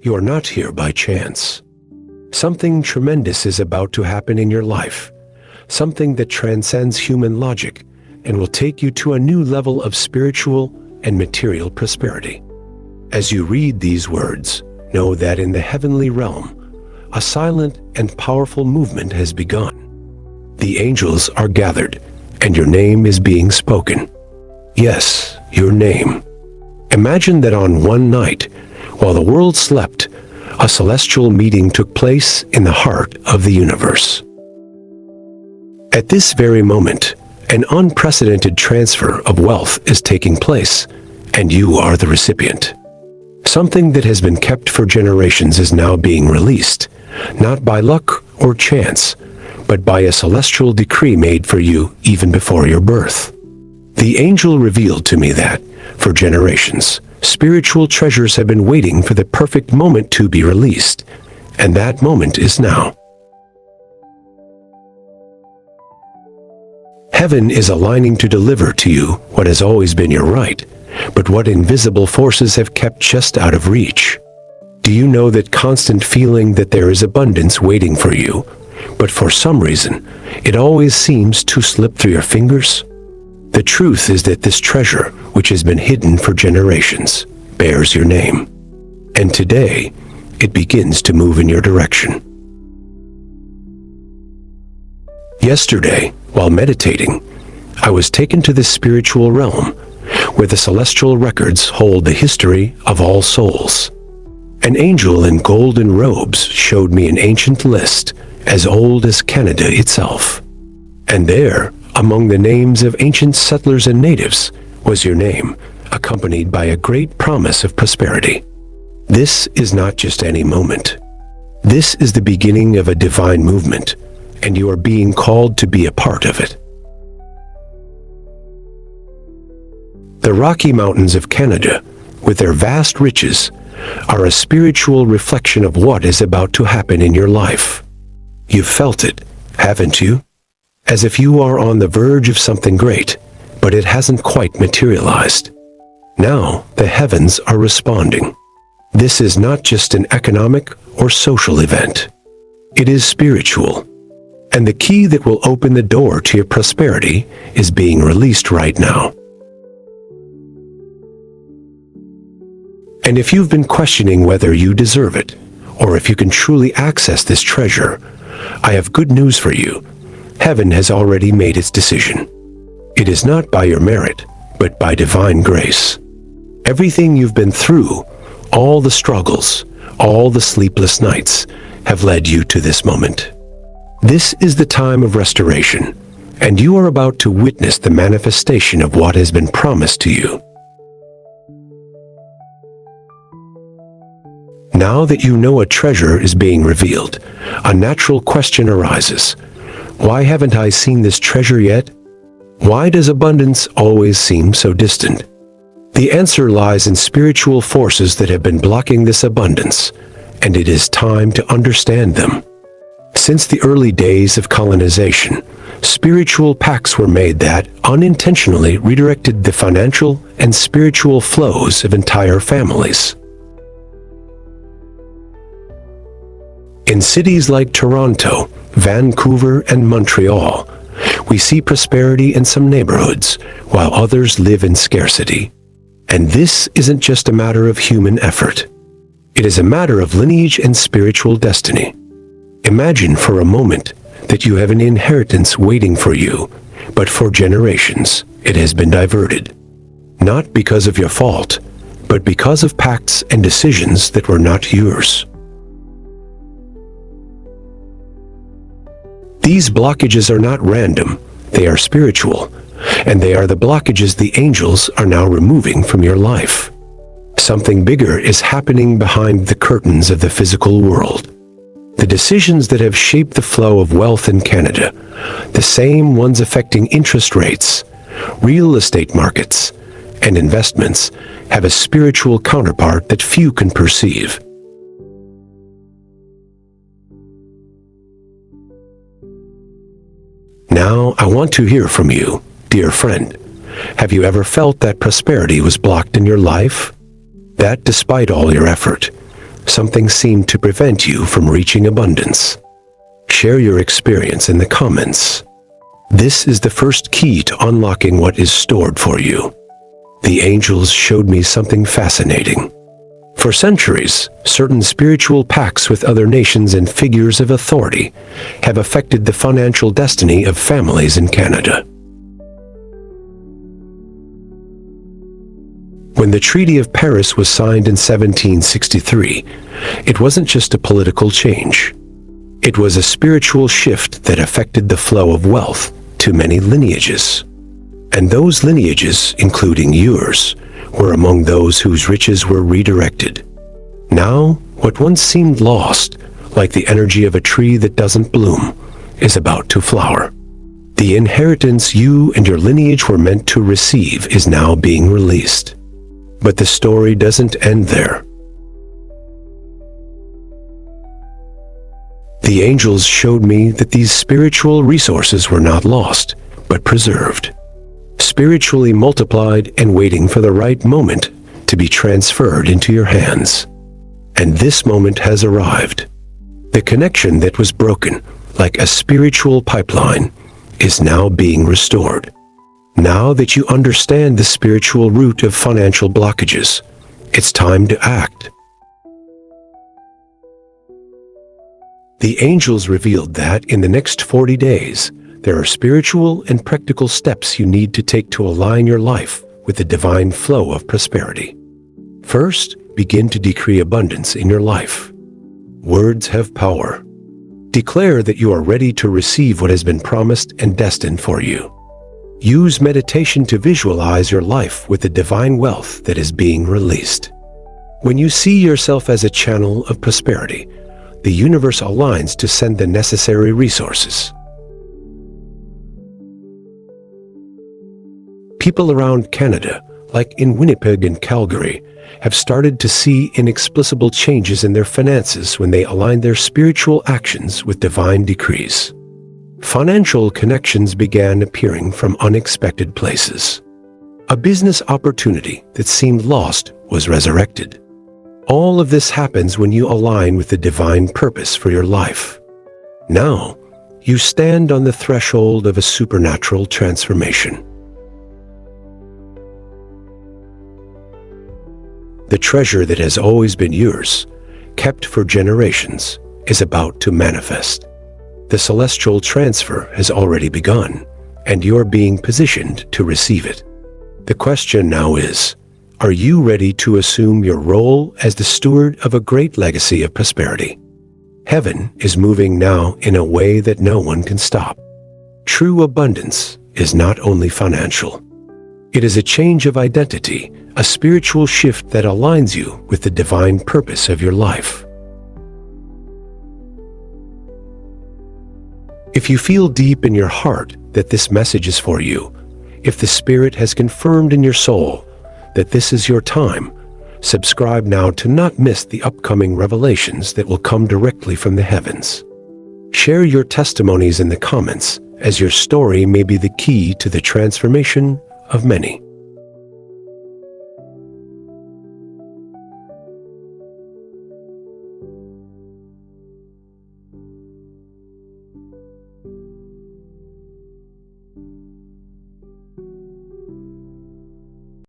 You are not here by chance. Something tremendous is about to happen in your life, something that transcends human logic and will take you to a new level of spiritual and material prosperity. As you read these words, know that in the heavenly realm, a silent and powerful movement has begun. The angels are gathered, and your name is being spoken. Yes, your name. Imagine that on one night, while the world slept, a celestial meeting took place in the heart of the universe. At this very moment, an unprecedented transfer of wealth is taking place, and you are the recipient. Something that has been kept for generations is now being released, not by luck or chance, but by a celestial decree made for you even before your birth. The angel revealed to me that, for generations, spiritual treasures have been waiting for the perfect moment to be released, and that moment is now. Heaven is aligning to deliver to you what has always been your right, but what invisible forces have kept just out of reach. Do you know that constant feeling that there is abundance waiting for you, but for some reason, it always seems to slip through your fingers? The truth is that this treasure, which has been hidden for generations, bears your name. And today, it begins to move in your direction. Yesterday, while meditating, I was taken to the spiritual realm, where the celestial records hold the history of all souls. An angel in golden robes showed me an ancient list as old as Canada itself. And there, among the names of ancient settlers and natives, was your name, accompanied by a great promise of prosperity. This is not just any moment. This is the beginning of a divine movement, and you are being called to be a part of it. The Rocky Mountains of Canada, with their vast riches, are a spiritual reflection of what is about to happen in your life. You've felt it, haven't you? As if you are on the verge of something great, but it hasn't quite materialized. Now, the heavens are responding. This is not just an economic or social event. It is spiritual. And the key that will open the door to your prosperity is being released right now. And if you've been questioning whether you deserve it, or if you can truly access this treasure, I have good news for you. Heaven has already made its decision. It is not by your merit, but by divine grace. Everything you've been through, all the struggles, all the sleepless nights, have led you to this moment. This is the time of restoration, and you are about to witness the manifestation of what has been promised to you. Now that you know a treasure is being revealed, a natural question arises. Why haven't I seen this treasure yet? Why does abundance always seem so distant? The answer lies in spiritual forces that have been blocking this abundance, and it is time to understand them. Since the early days of colonization, spiritual pacts were made that unintentionally redirected the financial and spiritual flows of entire families. In cities like Toronto, Vancouver, and Montreal, we see prosperity in some neighborhoods, while others live in scarcity. And this isn't just a matter of human effort. It is a matter of lineage and spiritual destiny. Imagine for a moment that you have an inheritance waiting for you, but for generations it has been diverted. Not because of your fault, but because of pacts and decisions that were not yours. These blockages are not random, they are spiritual, and they are the blockages the angels are now removing from your life. Something bigger is happening behind the curtains of the physical world. The decisions that have shaped the flow of wealth in Canada, the same ones affecting interest rates, real estate markets, and investments, have a spiritual counterpart that few can perceive. Now, I want to hear from you, dear friend. Have you ever felt that prosperity was blocked in your life? That despite all your effort, something seemed to prevent you from reaching abundance? Share your experience in the comments. This is the first key to unlocking what is stored for you. The angels showed me something fascinating. For centuries, certain spiritual pacts with other nations and figures of authority have affected the financial destiny of families in Canada. When the Treaty of Paris was signed in 1763, it wasn't just a political change. It was a spiritual shift that affected the flow of wealth to many lineages. And those lineages, including yours, were among those whose riches were redirected. Now, what once seemed lost, like the energy of a tree that doesn't bloom, is about to flower. The inheritance you and your lineage were meant to receive is now being released. But the story doesn't end there. The angels showed me that these spiritual resources were not lost, but preserved, spiritually multiplied and waiting for the right moment to be transferred into your hands. And this moment has arrived. The connection that was broken, like a spiritual pipeline, is now being restored. Now that you understand the spiritual root of financial blockages, it's time to act. The angels revealed that in the next 40 days, there are spiritual and practical steps you need to take to align your life with the divine flow of prosperity. First, begin to decree abundance in your life. Words have power. Declare that you are ready to receive what has been promised and destined for you. Use meditation to visualize your life with the divine wealth that is being released. When you see yourself as a channel of prosperity, the universe aligns to send the necessary resources. People around Canada, like in Winnipeg and Calgary, have started to see inexplicable changes in their finances when they align their spiritual actions with divine decrees. Financial connections began appearing from unexpected places. A business opportunity that seemed lost was resurrected. All of this happens when you align with the divine purpose for your life. Now, you stand on the threshold of a supernatural transformation. The treasure that has always been yours, kept for generations, is about to manifest. The celestial transfer has already begun, and you're being positioned to receive it. The question now is, are you ready to assume your role as the steward of a great legacy of prosperity? Heaven is moving now in a way that no one can stop. True abundance is not only financial. It is a change of identity, a spiritual shift that aligns you with the divine purpose of your life. If you feel deep in your heart that this message is for you, if the Spirit has confirmed in your soul that this is your time, subscribe now to not miss the upcoming revelations that will come directly from the heavens. Share your testimonies in the comments, as your story may be the key to the transformation of many.